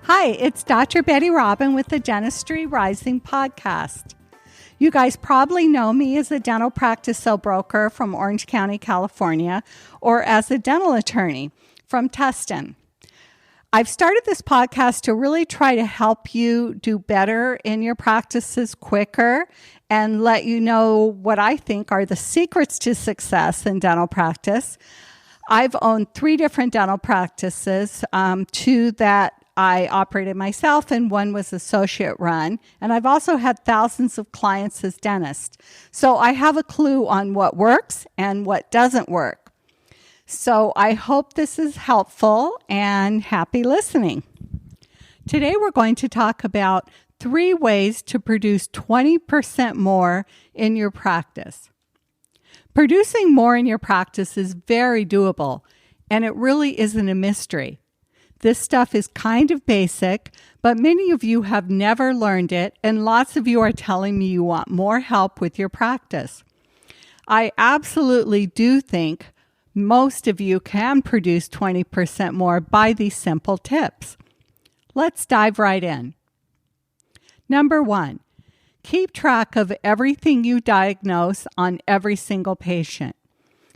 Hi, it's Dr. Betty Robin with the Dentistry Rising podcast. You guys probably know me as a dental practice sale broker from Orange County, California, or as a dental attorney from Tustin. I've started this podcast to really try to help you do better in your practices quicker and let you know what I think are the secrets to success in dental practice. I've owned 3 different dental practices, 2 that I operated myself and 1 was associate run. And I've also had thousands of clients as dentists. So I have a clue on what works and what doesn't work. So I hope this is helpful and happy listening. Today we're going to talk about 3 ways to produce 20% more in your practice. Producing more in your practice is very doable, and it really isn't a mystery. This stuff is kind of basic, but many of you have never learned it, and lots of you are telling me you want more help with your practice. I absolutely do think most of you can produce 20% more by these simple tips. Let's dive right in. Number 1, keep track of everything you diagnose on every single patient.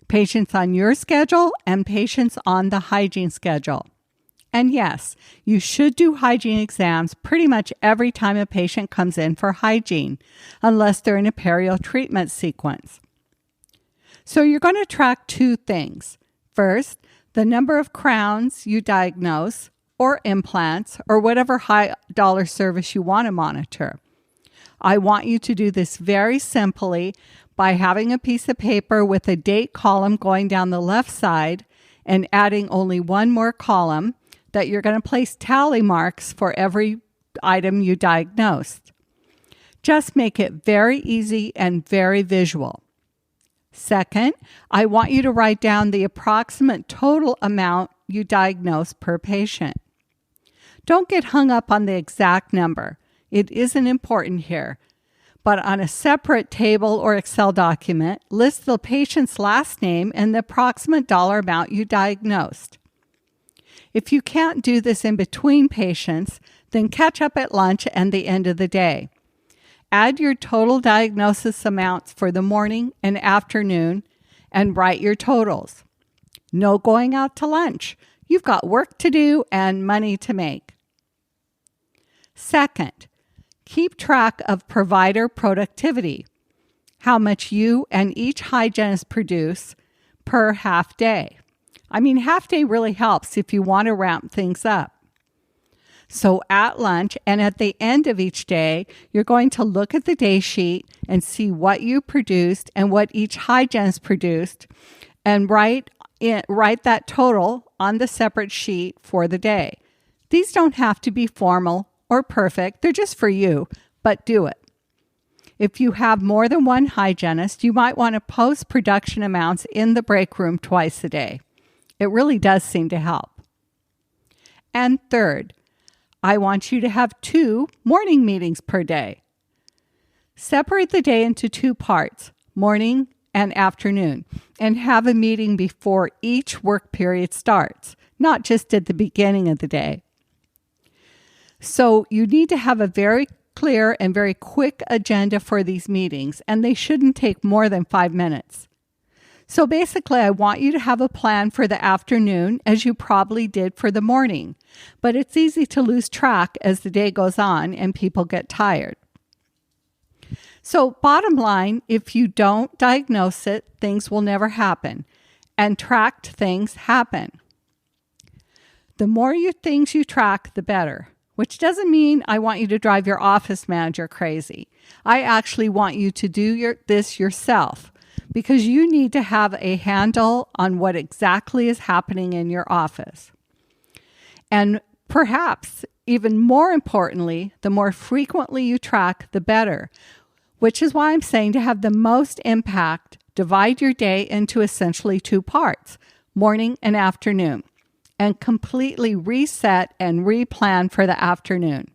Patients on your schedule and patients on the hygiene schedule. And yes, you should do hygiene exams pretty much every time a patient comes in for hygiene, unless they're in a perio treatment sequence. So you're going to track 2 things. First, the number of crowns you diagnose, or implants, or whatever high dollar service you want to monitor. I want you to do this very simply by having a piece of paper with a date column going down the left side and adding only 1 more column that you're going to place tally marks for every item you diagnosed. Just make it very easy and very visual. Second, I want you to write down the approximate total amount you diagnose per patient. Don't get hung up on the exact number. It isn't important here. But on a separate table or Excel document, list the patient's last name and the approximate dollar amount you diagnosed. If you can't do this in between patients, then catch up at lunch and the end of the day. Add your total diagnosis amounts for the morning and afternoon and write your totals. No going out to lunch. You've got work to do and money to make. Second, keep track of provider productivity, how much you and each hygienist produce per half day. Half day really helps if you want to ramp things up. So at lunch and at the end of each day, you're going to look at the day sheet and see what you produced and what each hygienist produced and write that total on the separate sheet for the day. These don't have to be formal or perfect. They're just for you, but do it. If you have more than 1 hygienist, you might want to post production amounts in the break room twice a day. It really does seem to help. And third, I want you to have 2 morning meetings per day. Separate the day into 2 parts, morning and afternoon, and have a meeting before each work period starts, not just at the beginning of the day. So you need to have a very clear and very quick agenda for these meetings, and they shouldn't take more than 5 minutes. So basically, I want you to have a plan for the afternoon, as you probably did for the morning. But it's easy to lose track as the day goes on and people get tired. So bottom line, if you don't diagnose it, things will never happen. And tracked things happen. The more things you track, the better. Which doesn't mean I want you to drive your office manager crazy. I actually want you to do this yourself. Because you need to have a handle on what exactly is happening in your office. And perhaps, even more importantly, the more frequently you track, the better. Which is why I'm saying to have the most impact, divide your day into essentially 2 parts, morning and afternoon, and completely reset and replan for the afternoon.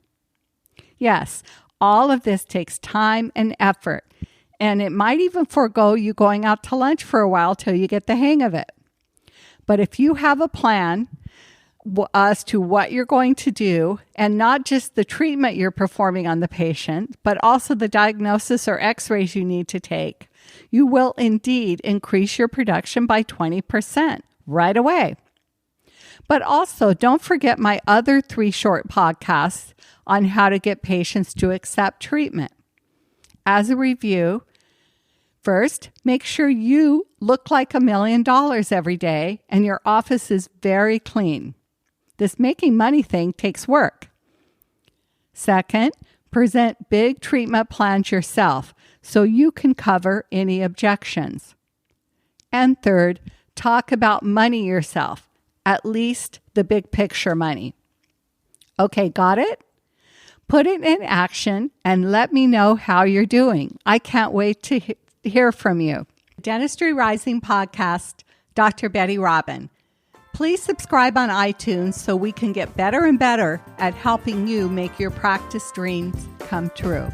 Yes, all of this takes time and effort. And it might even forego you going out to lunch for a while till you get the hang of it. But if you have a plan, as to what you're going to do, and not just the treatment you're performing on the patient, but also the diagnosis or x-rays you need to take, you will indeed increase your production by 20% right away. But also, don't forget my other 3 short podcasts on how to get patients to accept treatment. As a review, first, make sure you look like $1 million every day and your office is very clean. This making money thing takes work. Second, present big treatment plans yourself so you can cover any objections. And third, talk about money yourself, at least the big picture money. Okay, got it? Put it in action and let me know how you're doing. I can't wait to hear from you. Dentistry Rising Podcast, Dr. Betty Robin. Please subscribe on iTunes so we can get better and better at helping you make your practice dreams come true.